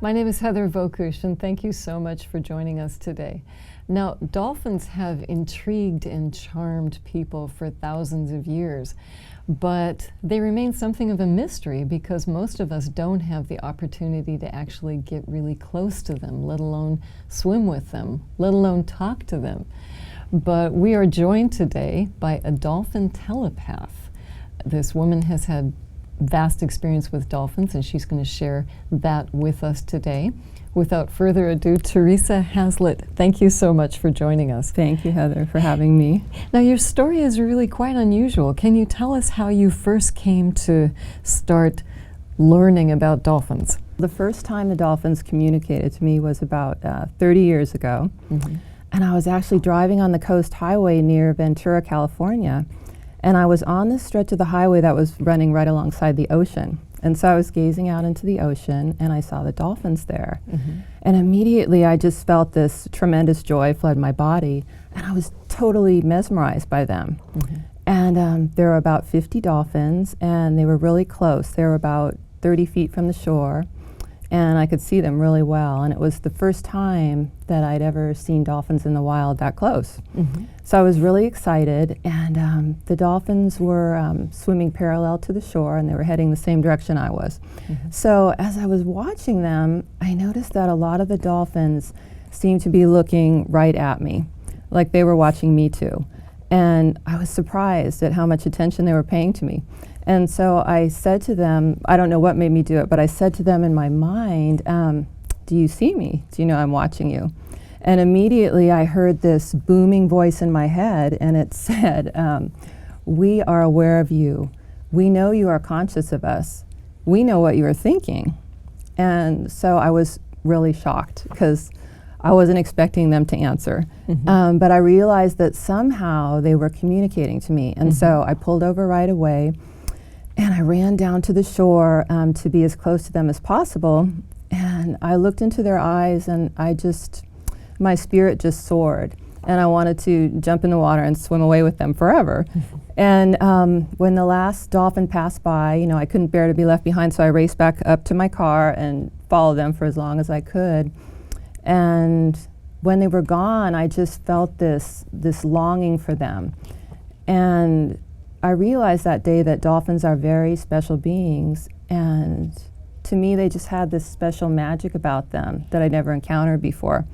My name is Heather Wokusch, and thank you so much for joining us today. Now, dolphins have intrigued and charmed people for thousands of years, but they remain something of a mystery because most of us don't have the opportunity to actually get really close to them, let alone swim with them, let alone talk to them. But we are joined today by a dolphin telepath. This woman has had vast experience with dolphins, and she's going to share that with us today. Without further ado, Therese Haslett, thank you so much for joining us. Thank you, Heather, for having me. Now, your story is really quite unusual. Can you tell us how you first came to start learning about dolphins? The first time the dolphins communicated to me was about 30 years ago. Mm-hmm. And I was actually driving on the coast highway near Ventura, California. And I was on this stretch of the highway that was running right alongside the ocean. And so I was gazing out into the ocean, and I saw the dolphins there. Mm-hmm. And immediately I just felt this tremendous joy flood my body, and I was totally mesmerized by them. Mm-hmm. And there were about 50 dolphins, and they were really close. They were about 30 feet from the shore, and I could see them really well. And it was the first time that I'd ever seen dolphins in the wild that close. Mm-hmm. So I was really excited, and the dolphins were swimming parallel to the shore, and they were heading the same direction I was. Mm-hmm. So as I was watching them, I noticed that a lot of the dolphins seemed to be looking right at me, like they were watching me too. And I was surprised at how much attention they were paying to me. And so I said to them, I don't know what made me do it, but I said to them in my mind, do you see me? Do you know I'm watching you? And immediately I heard this booming voice in my head, and it said, we are aware of you. We know you are conscious of us. We know what you are thinking. And so I was really shocked because I wasn't expecting them to answer. Mm-hmm. But I realized that somehow they were communicating to me. And so I pulled over right away, and I ran down to the shore to be as close to them as possible. And I looked into their eyes, and my spirit just soared. And I wanted to jump in the water and swim away with them forever. And when the last dolphin passed by, I couldn't bear to be left behind, so I raced back up to my car and followed them for as long as I could. And when they were gone, I just felt this longing for them. And I realized that day that dolphins are very special beings, and to me they just had this special magic about them that I'd never encountered before.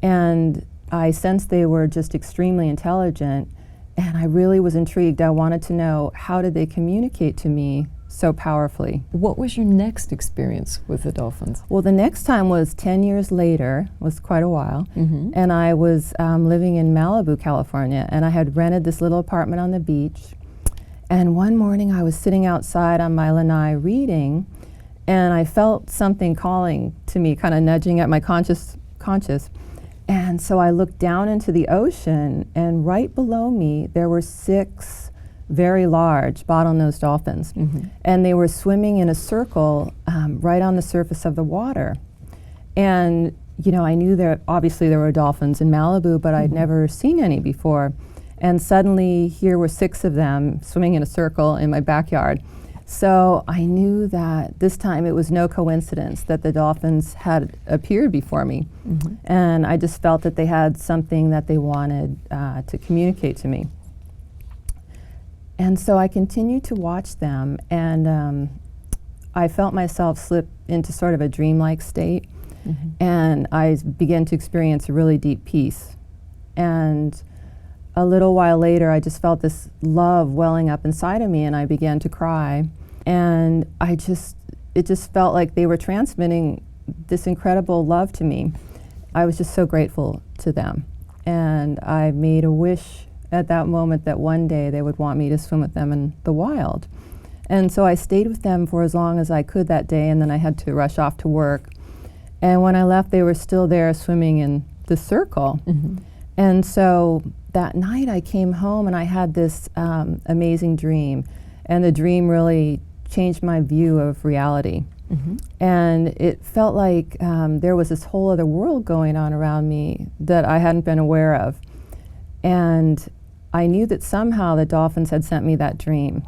And I sensed they were just extremely intelligent, and I really was intrigued. I wanted to know, how did they communicate to me so powerfully? What was your next experience with the dolphins? Well, the next time was 10 years later, was quite a while, and I was living in Malibu, California, and I had rented this little apartment on the beach. And one morning I was sitting outside on my lanai reading, and I felt something calling to me, kind of nudging at my conscious. And so I looked down into the ocean, and right below me there were 6 very large bottlenose dolphins. Mm-hmm. And they were swimming in a circle right on the surface of the water. And I knew obviously there were dolphins in Malibu, but I'd never seen any before. And suddenly here were 6 of them swimming in a circle in my backyard. So I knew that this time it was no coincidence that the dolphins had appeared before me. Mm-hmm. And I just felt that they had something that they wanted to communicate to me. And so I continued to watch them, and I felt myself slip into sort of a dreamlike state. Mm-hmm. And I began to experience a really deep peace. And a little while later, I just felt this love welling up inside of me, and I began to cry. And it just felt like they were transmitting this incredible love to me. I was just so grateful to them. And I made a wish at that moment that one day they would want me to swim with them in the wild. And so I stayed with them for as long as I could that day, and then I had to rush off to work. And when I left, they were still there swimming in the circle. Mm-hmm. And so that night I came home, and I had this amazing dream. And the dream really changed my view of reality. Mm-hmm. And it felt like there was this whole other world going on around me that I hadn't been aware of. And I knew that somehow the dolphins had sent me that dream.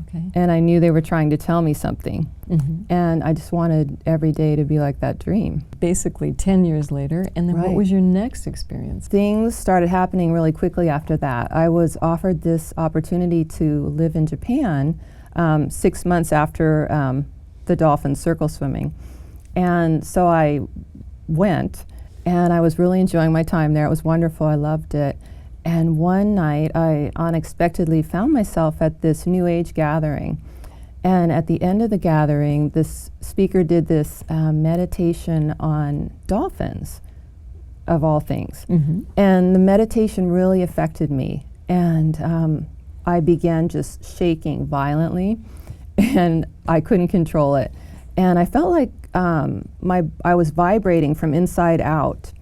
Okay. And I knew they were trying to tell me something. And I just wanted every day to be like that dream. Basically 10 years later, and then what Right. was your next experience? Things started happening really quickly after that. I was offered this opportunity to live in Japan 6 months after the Dolphin circle swimming. And so I went, and I was really enjoying my time there. It was wonderful. I loved it. And one night, I unexpectedly found myself at this New Age gathering. And at the end of the gathering, this speaker did this meditation on dolphins, of all things. And the meditation really affected me. And I began just shaking violently, and I couldn't control it. And I felt like I was vibrating from inside out.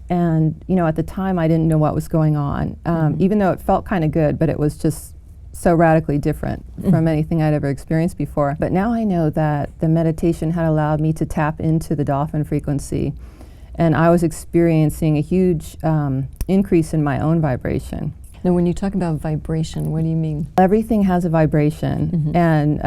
And at the time I didn't know what was going on, even though it felt kind of good, but it was just so radically different from anything I'd ever experienced before. But now I know that the meditation had allowed me to tap into the dolphin frequency, and I was experiencing a huge increase in my own vibration. Now, when you talk about vibration, what do you mean? Everything has a vibration, and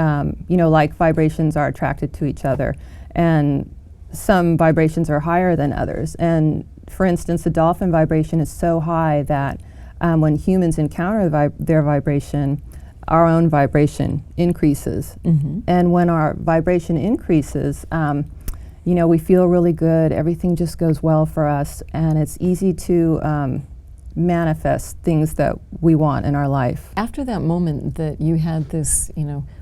like vibrations are attracted to each other, and some vibrations are higher than others. And for instance, the dolphin vibration is so high that when humans encounter their vibration, our own vibration increases. And when our vibration increases, we feel really good. Everything just goes well for us, and it's easy to manifest things that we want in our life. After that moment that you had this,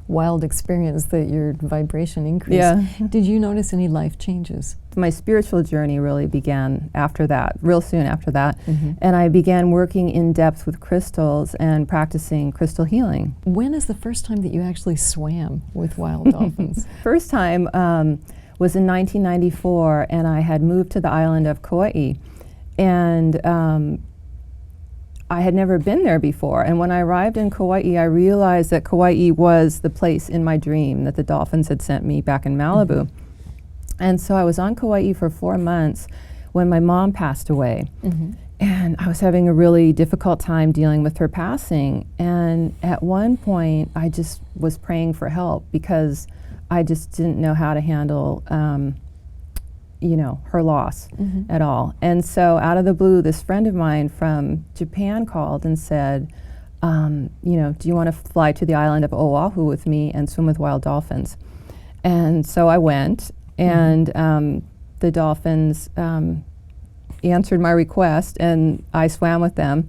wild experience that your vibration increased, did you notice any life changes? My spiritual journey really began after that, real soon after that. And I began working in depth with crystals and practicing crystal healing. When is the first time that you actually swam with wild dolphins? First time was in 1994, and I had moved to the island of Kauai. And I had never been there before, and when I arrived in Kauai, I realized that Kauai was the place in my dream that the dolphins had sent me back in Malibu. And so I was on Kauai for 4 months when my mom passed away. And I was having a really difficult time dealing with her passing. And at one point, I just was praying for help because I just didn't know how to handle her loss at all. And so out of the blue, this friend of mine from Japan called and said, do you want to fly to the island of Oahu with me and swim with wild dolphins? And so I went, and the dolphins answered my request, and I swam with them,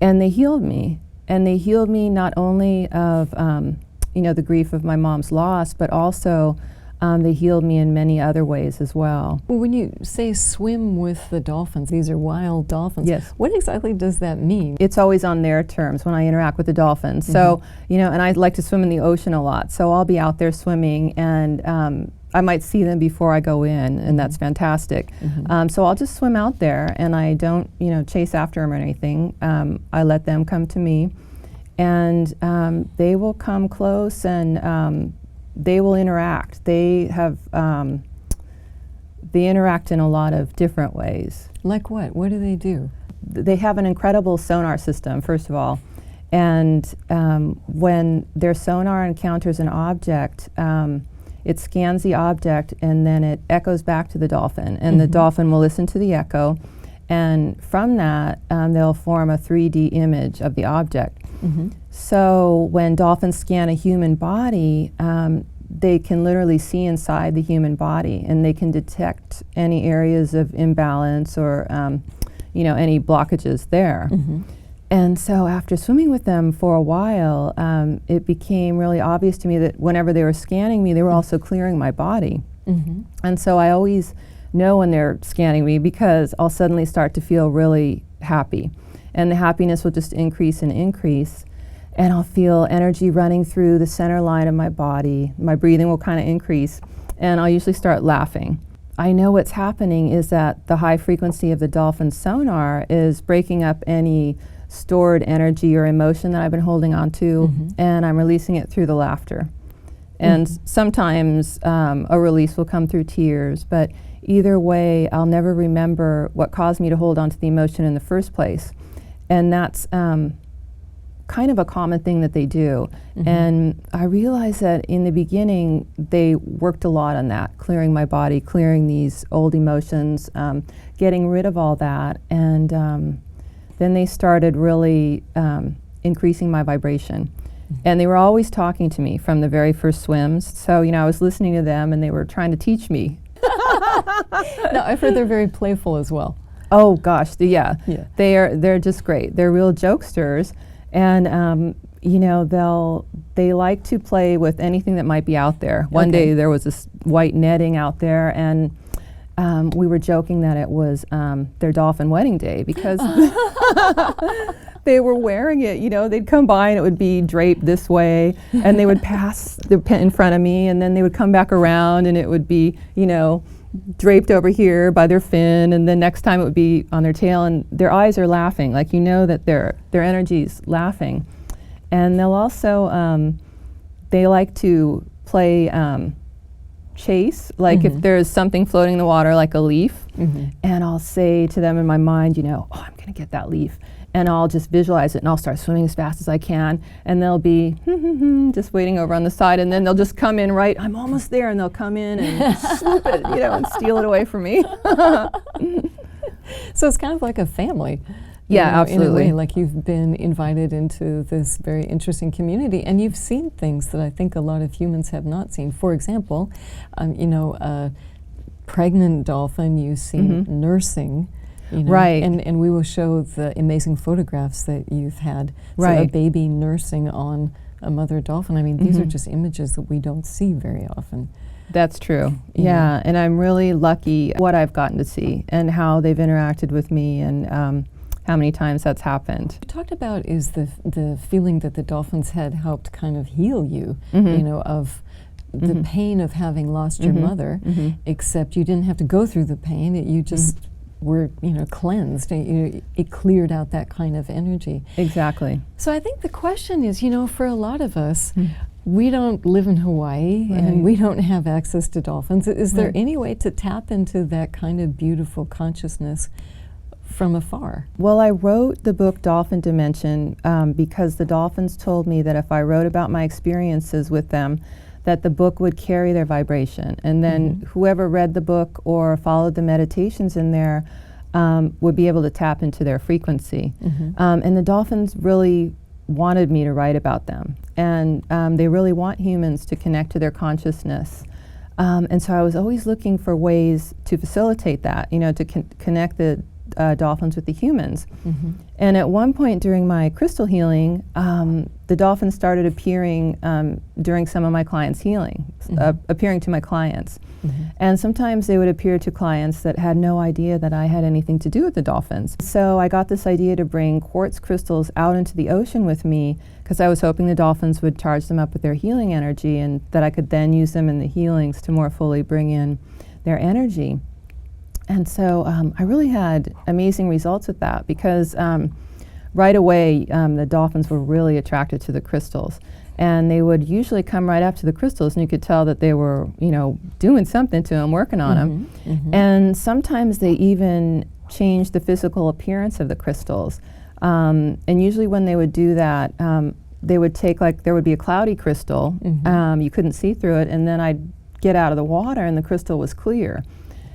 and they healed me. And they healed me not only of, the grief of my mom's loss, but also they healed me in many other ways as well. Well, when you say swim with the dolphins, these are wild dolphins. Yes. What exactly does that mean? It's always on their terms when I interact with the dolphins. So, and I like to swim in the ocean a lot. So I'll be out there swimming, and I might see them before I go in, and that's fantastic. So I'll just swim out there, and I don't, chase after them or anything. I let them come to me, and they will come close, and they will interact. They have, they interact in a lot of different ways. Like what? What do they do? They have an incredible sonar system, first of all. And when their sonar encounters an object, it scans the object, and then it echoes back to the dolphin. And the dolphin will listen to the echo. And from that, they'll form a 3D image of the object. So when dolphins scan a human body, they can literally see inside the human body, and they can detect any areas of imbalance or any blockages there. And so after swimming with them for a while, it became really obvious to me that whenever they were scanning me, they were also clearing my body. And so I always know when they're scanning me, because I'll suddenly start to feel really happy. And the happiness will just increase and increase. And I'll feel energy running through the center line of my body. My breathing will kind of increase, and I'll usually start laughing. I know what's happening is that the high frequency of the dolphin sonar is breaking up any stored energy or emotion that I've been holding on to, and I'm releasing it through the laughter. And sometimes a release will come through tears, but either way, I'll never remember what caused me to hold on to the emotion in the first place. And that's kind of a common thing that they do. And I realized that in the beginning, they worked a lot on that, clearing my body, clearing these old emotions, getting rid of all that. And then they started really increasing my vibration. And they were always talking to me from the very first swims. So, you know, I was listening to them and they were trying to teach me. Now, I've heard they're very playful as well. Oh gosh, yeah. They're just great. They're real jokesters, and you know, they like to play with anything that might be out there. One day there was this white netting out there, and we were joking that it was their dolphin wedding day because they were wearing it. You know, they'd come by and it would be draped this way, and they would pass the pen in front of me, and then they would come back around, and it would be, you know, draped over here by their fin, and then next time it would be on their tail, and their eyes are laughing, like you know that their energy's laughing. And they'll also they like to play chase, like if there's something floating in the water like a leaf, and I'll say to them in my mind, you know, oh, I'm gonna get that leaf, and I'll just visualize it and I'll start swimming as fast as I can, and they'll be just waiting over on the side, and then they'll just come in right, I'm almost there, and they'll come in and swoop it, you know, and steal it away from me. So it's kind of like a family. Yeah, you know, absolutely. in a way, like you've been invited into this very interesting community, and you've seen things that I think a lot of humans have not seen. For example, you know, a pregnant dolphin, you see nursing. You know, Right. and we will show the amazing photographs that you've had. So a Right. baby nursing on a mother dolphin. I mean, these are just images that we don't see very often. That's true. Yeah, and I'm really lucky what I've gotten to see and how they've interacted with me, and how many times that's happened. You talked about is the feeling that the dolphins had helped kind of heal you, you know, of the pain of having lost your mother, except you didn't have to go through the pain. You just were, you know, cleansed. It cleared out that kind of energy. Exactly. So I think the question is, you know, for a lot of us, we don't live in Hawaii and we don't have access to dolphins. Is there any way to tap into that kind of beautiful consciousness from afar? Well, I wrote the book Dolphin Dimension because the dolphins told me that if I wrote about my experiences with them, that the book would carry their vibration. And then whoever read the book or followed the meditations in there would be able to tap into their frequency. And the dolphins really wanted me to write about them. And they really want humans to connect to their consciousness. And so I was always looking for ways to facilitate that, you know, to connect the dolphins with the humans. And at one point during my crystal healing, the dolphins started appearing during some of my clients' healing, appearing to my clients. And sometimes they would appear to clients that had no idea that I had anything to do with the dolphins. So I got this idea to bring quartz crystals out into the ocean with me, because I was hoping the dolphins would charge them up with their healing energy, and that I could then use them in the healings to more fully bring in their energy. And so I really had amazing results with that, because right away the dolphins were really attracted to the crystals. And they would usually come right up to the crystals, and you could tell that they were, you know, doing something to them, working on them. And sometimes they even changed the physical appearance of the crystals. And usually when they would do that, they would take, like, there would be a cloudy crystal, you couldn't see through it, and then I'd get out of the water and the crystal was clear.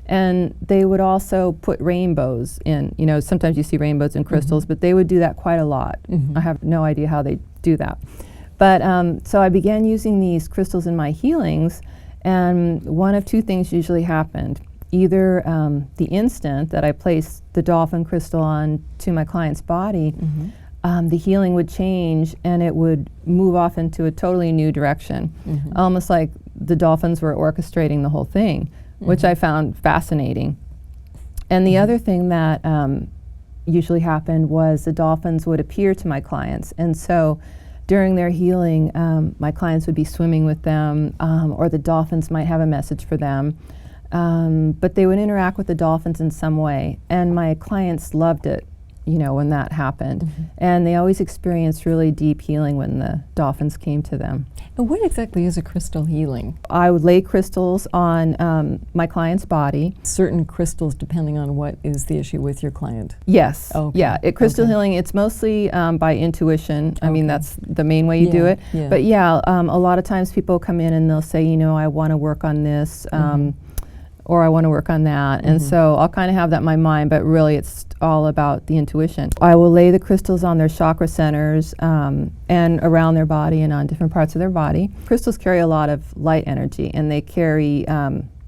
And they would also put rainbows in. You know, sometimes you see rainbows in crystals, but they would do that quite a lot. I have no idea how they do that. But so I began using these crystals in my healings, and one of two things usually happened. Either the instant that I placed the dolphin crystal on to my client's body, the healing would change and it would move off into a totally new direction, almost like the dolphins were orchestrating the whole thing, which I found fascinating. And the other thing that usually happened was the dolphins would appear to my clients. And so during their healing, my clients would be swimming with them, or the dolphins might have a message for them. But they would interact with the dolphins in some way. And my clients loved it. when that happened. And they always experienced really deep healing when the dolphins came to them. And what exactly is a crystal healing? I would lay crystals on my client's body. Certain crystals depending on what is the issue with your client? Yes. Okay. Yeah. Crystal healing, it's mostly by intuition. I mean, that's the main way you do it. Yeah. But a lot of times people come in and they'll say, I want to work on this. Or I want to work on that. And so I'll kind of have that in my mind, but really it's all about the intuition. I will lay the crystals on their chakra centers and around their body and on different parts of their body. Crystals carry a lot of light energy, and they carry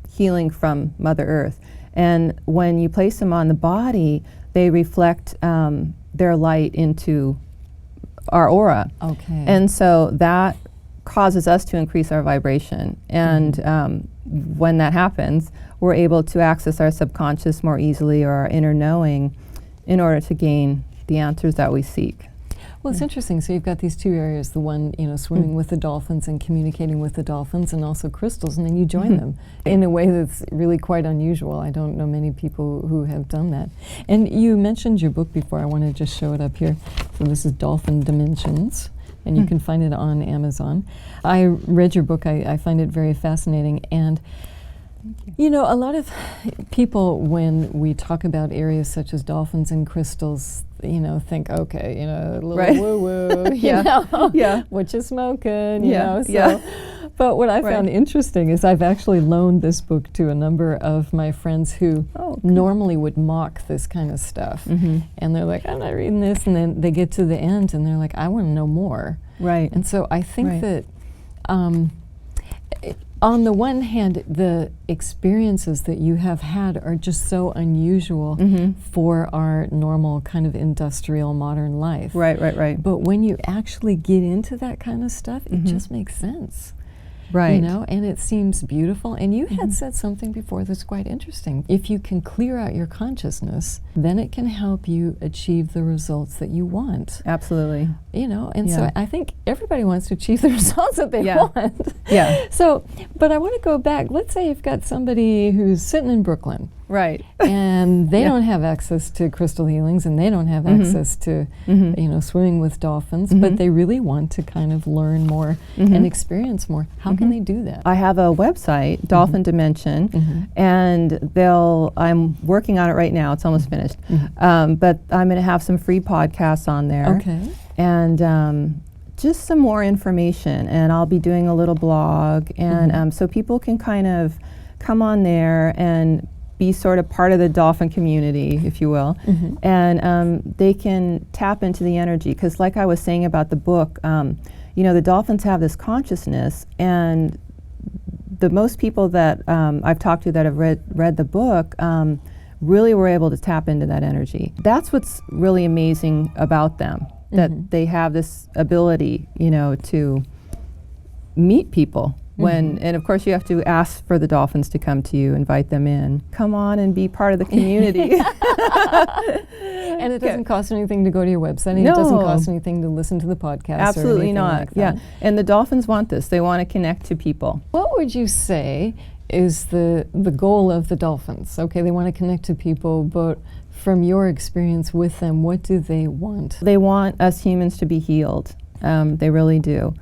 healing from Mother Earth. And when you place them on the body, they reflect their light into our aura. Okay. And so that causes us to increase our vibration. And when that happens, we're able to access our subconscious more easily, or our inner knowing, in order to gain the answers that we seek. Well, it's interesting. So you've got these two areas, the one, swimming with the dolphins and communicating with the dolphins, and also crystals, and then you join them in a way that's really quite unusual. I don't know many people who have done that. And you mentioned your book before. I want to just show it up here. So this is Dolphin Dimensions, and you can find it on Amazon. I read your book. I find it very fascinating. And a lot of people, when we talk about areas such as dolphins and crystals, think, okay, a little woo-woo, what you smoking, so. But what I found interesting is I've actually loaned this book to a number of my friends who normally would mock this kind of stuff. And they're like, I'm not reading this. And then they get to the end and they're like, I want to know more. Right. And so I think that on the one hand, the experiences that you have had are just so unusual for our normal kind of industrial modern life. Right. But when you actually get into that kind of stuff, it just makes sense. Right. And it seems beautiful. And you had said something before that's quite interesting. If you can clear out your consciousness, then it can help you achieve the results that you want. Absolutely. And so I think everybody wants to achieve the results that they want. Yeah. So, but I want to go back. Let's say you've got somebody who's sitting in Brooklyn. Right. And they don't have access to crystal healings, and they don't have access to, swimming with dolphins, but they really want to kind of learn more and experience more. How can they do that? I have a website, Dolphin Dimension, and I'm working on it right now. It's almost finished. But I'm going to have some free podcasts on there. Okay. And just some more information. And I'll be doing a little blog. And so people can kind of come on there and be sort of part of the dolphin community, if you will, and they can tap into the energy. Because like I was saying about the book, the dolphins have this consciousness, and the most people that I've talked to that have read the book really were able to tap into that energy. That's what's really amazing about them, that they have this ability, to meet people. And of course you have to ask for the dolphins to come to you, invite them in. Come on and be part of the community. And it doesn't cost anything to go to your website, and it doesn't cost anything to listen to the podcast. Absolutely or not. like that. And the dolphins want this. They want to connect to people. What would you say is the goal of the dolphins? Okay, they want to connect to people, but from your experience with them, what do they want? They want us humans to be healed. They really do.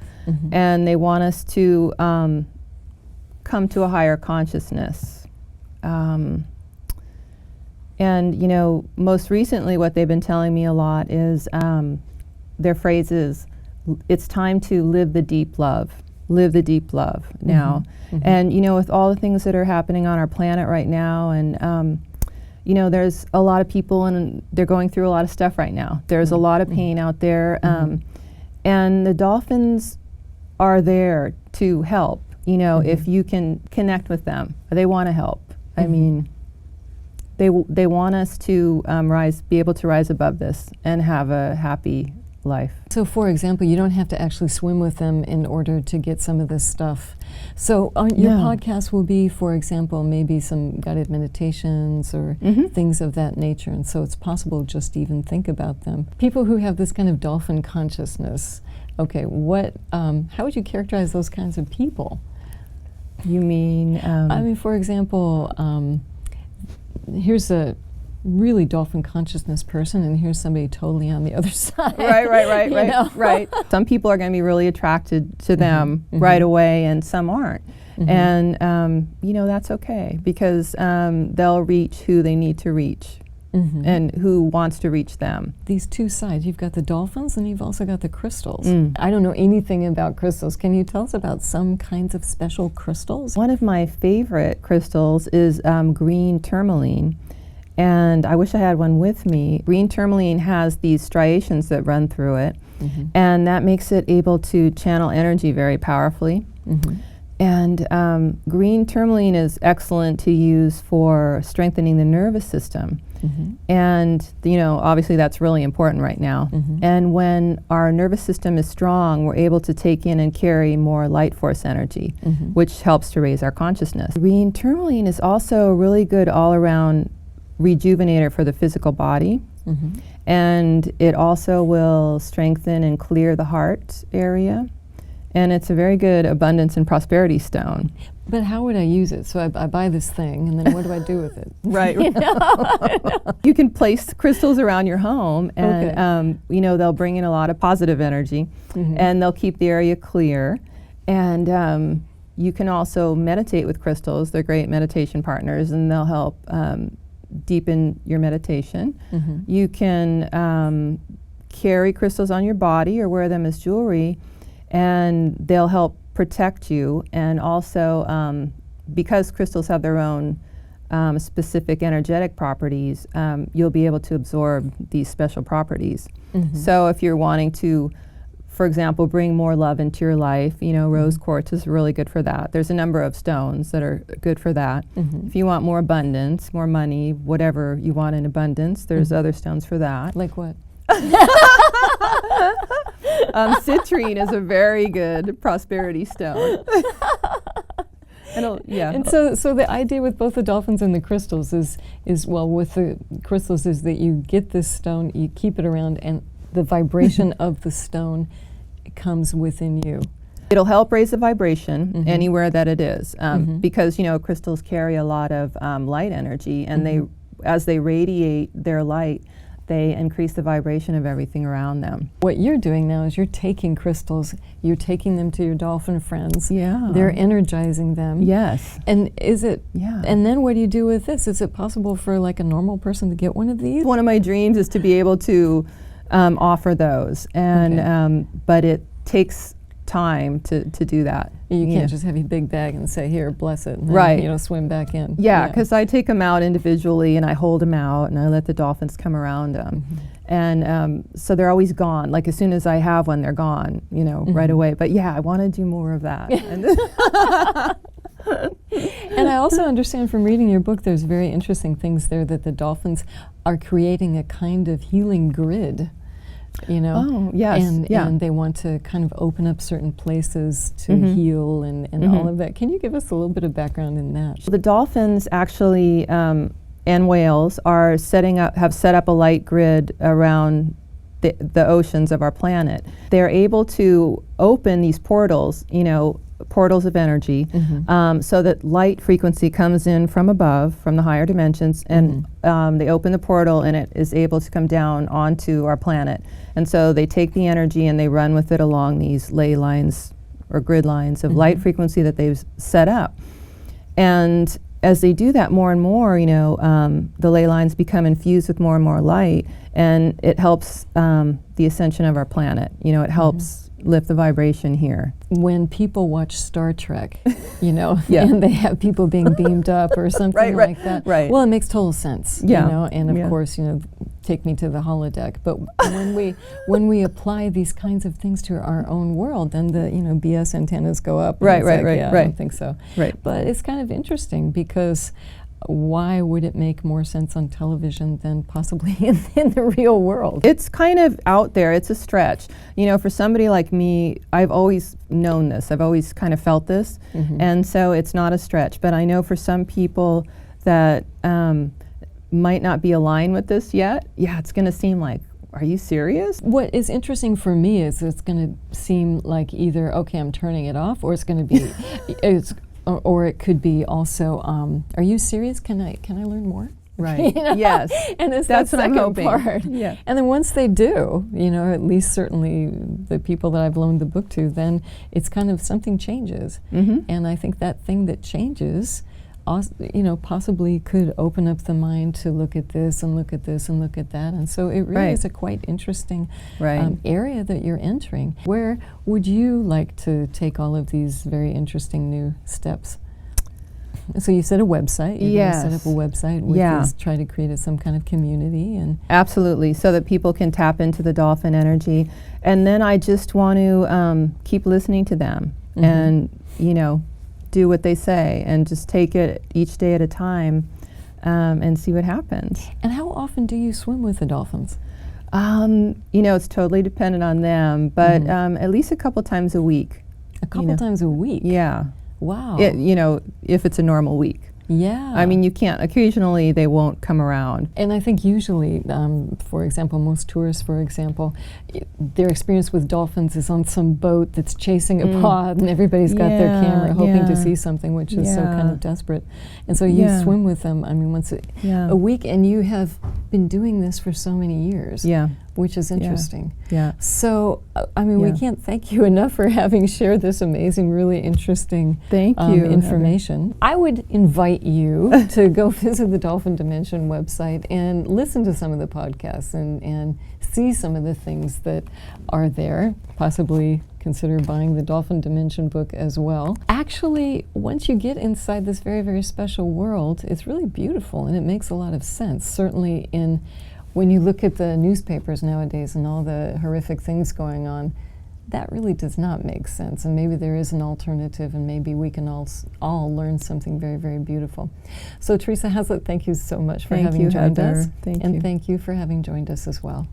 And they want us to come to a higher consciousness. And, most recently what they've been telling me a lot is their phrase is, it's time to live the deep love. Live the deep love now. And, with all the things that are happening on our planet right now, and, there's a lot of people and they're going through a lot of stuff right now. There's a lot of pain out there. And the dolphins are there to help, if you can connect with them. They want to help. I mean, they want us to be able to rise above this and have a happy life. So, for example, you don't have to actually swim with them in order to get some of this stuff. So, your podcast will be, for example, maybe some guided meditations or things of that nature. And so it's possible just to even think about them. People who have this kind of dolphin consciousness, okay, how would you characterize those kinds of people? You mean? I mean, for example, here's a really dolphin consciousness person, and here's somebody totally on the other side. Right. Some people are going to be really attracted to them right away, and some aren't. And, that's okay, because they'll reach who they need to reach. And who wants to reach them. These two sides, you've got the dolphins and you've also got the crystals. I don't know anything about crystals. Can you tell us about some kinds of special crystals? One of my favorite crystals is green tourmaline, and I wish I had one with me. Green tourmaline has these striations that run through it, and that makes it able to channel energy very powerfully. And green tourmaline is excellent to use for strengthening the nervous system. And, obviously that's really important right now. And when our nervous system is strong, we're able to take in and carry more light force energy, which helps to raise our consciousness. Green tourmaline is also a really good all-around rejuvenator for the physical body. And it also will strengthen and clear the heart area. And it's a very good abundance and prosperity stone. But how would I use it? So I buy this thing, and then what do I do with it? Right. You can place crystals around your home, and they'll bring in a lot of positive energy, and they'll keep the area clear. And you can also meditate with crystals. They're great meditation partners, and they'll help deepen your meditation. You can carry crystals on your body or wear them as jewelry, and they'll help protect you. And also, because crystals have their own specific energetic properties, you'll be able to absorb these special properties. So if you're wanting to, for example, bring more love into your life, rose quartz is really good for that. There's a number of stones that are good for that. If you want more abundance, more money, whatever you want in abundance, there's other stones for that. Like what? Citrine is a very good prosperity stone. And so the idea with both the dolphins and the crystals is with the crystals is that you get this stone, you keep it around, and the vibration of the stone comes within you. It'll help raise the vibration anywhere that it is, because crystals carry a lot of light energy, and as they radiate their light, they increase the vibration of everything around them. What you're doing now is you're taking crystals, you're taking them to your dolphin friends. Yeah. They're energizing them. Yes. And is it, yeah. And then what do you do with this? Is it possible for like a normal person to get one of these? One of my dreams is to be able to offer those, and but it takes time to do that. You can't just have a big bag and say, here, bless it, and then, swim back in. Yeah, because I take them out individually, and I hold them out, and I let the dolphins come around them. And so they're always gone. Like as soon as I have one, they're gone, right away. But yeah, I want to do more of that. And I also understand from reading your book, there's very interesting things there that the dolphins are creating a kind of healing grid. Oh, yes. And they want to kind of open up certain places to heal and all of that. Can you give us a little bit of background in that? The dolphins actually and whales have set up a light grid around the oceans of our planet. They're able to open these portals, portals of energy, so that light frequency comes in from above, from the higher dimensions, and they open the portal, and it is able to come down onto our planet. And so they take the energy and they run with it along these ley lines or grid lines of light frequency that they've set up. And as they do that more and more, the ley lines become infused with more and more light, and it helps the ascension of our planet. It helps lift the vibration here. When people watch Star Trek, and they have people being beamed up or something like that. Right. Well, it makes total sense. Yeah. And of course, take me to the holodeck. But when we apply these kinds of things to our own world, then the BS antennas go up. Right. I don't think so. Right. But it's kind of interesting because why would it make more sense on television than possibly in the real world? It's kind of out there. It's a stretch. For somebody like me, I've always known this. I've always kind of felt this. And so it's not a stretch. But I know for some people that might not be aligned with this yet, it's going to seem like, are you serious? What is interesting for me is it's going to seem like either, okay, I'm turning it off, or it's going to be, or it could be also, are you serious? Can I learn more? Right. You know? Yes. And it's That's that what I'm second hoping. part. Yeah. And then once they do, you know, at least certainly the people that I've loaned the book to, then it's kind of something changes. And I think that thing that changes, you know, possibly could open up the mind to look at this and look at this and look at that. And so it really is a quite interesting area that you're entering. Where would you like to take all of these very interesting new steps? So you said a website. You're going to set up a website, which is try to create some kind of community. And absolutely, so that people can tap into the dolphin energy. And then I just want to keep listening to them and, you know, do what they say and just take it each day at a time and see what happens. And how often do you swim with the dolphins? You know, it's totally dependent on them, but at least a couple times a week. A couple times a week? Yeah. Wow. You know, if it's a normal week. Yeah. I mean, you can't, occasionally they won't come around. And I think usually, for example, most tourists, for example, their experience with dolphins is on some boat that's chasing a pod and everybody's got their camera hoping to see something, which is so kind of desperate. And so you swim with them, I mean, once a week, and you have been doing this for so many years. Which is interesting. So, I mean, we can't thank you enough for having shared this amazing, really interesting information. I would invite you to go visit the Dolphin Dimension website and listen to some of the podcasts and see some of the things that are there. Possibly consider buying the Dolphin Dimension book as well. Actually, once you get inside this very, very special world, it's really beautiful and it makes a lot of sense. Certainly when you look at the newspapers nowadays and all the horrific things going on, that really does not make sense. And maybe there is an alternative, and maybe we can all learn something very, very beautiful. So Therese Haslett, thank you so much for having joined us. Thank you. And thank you for having joined us as well.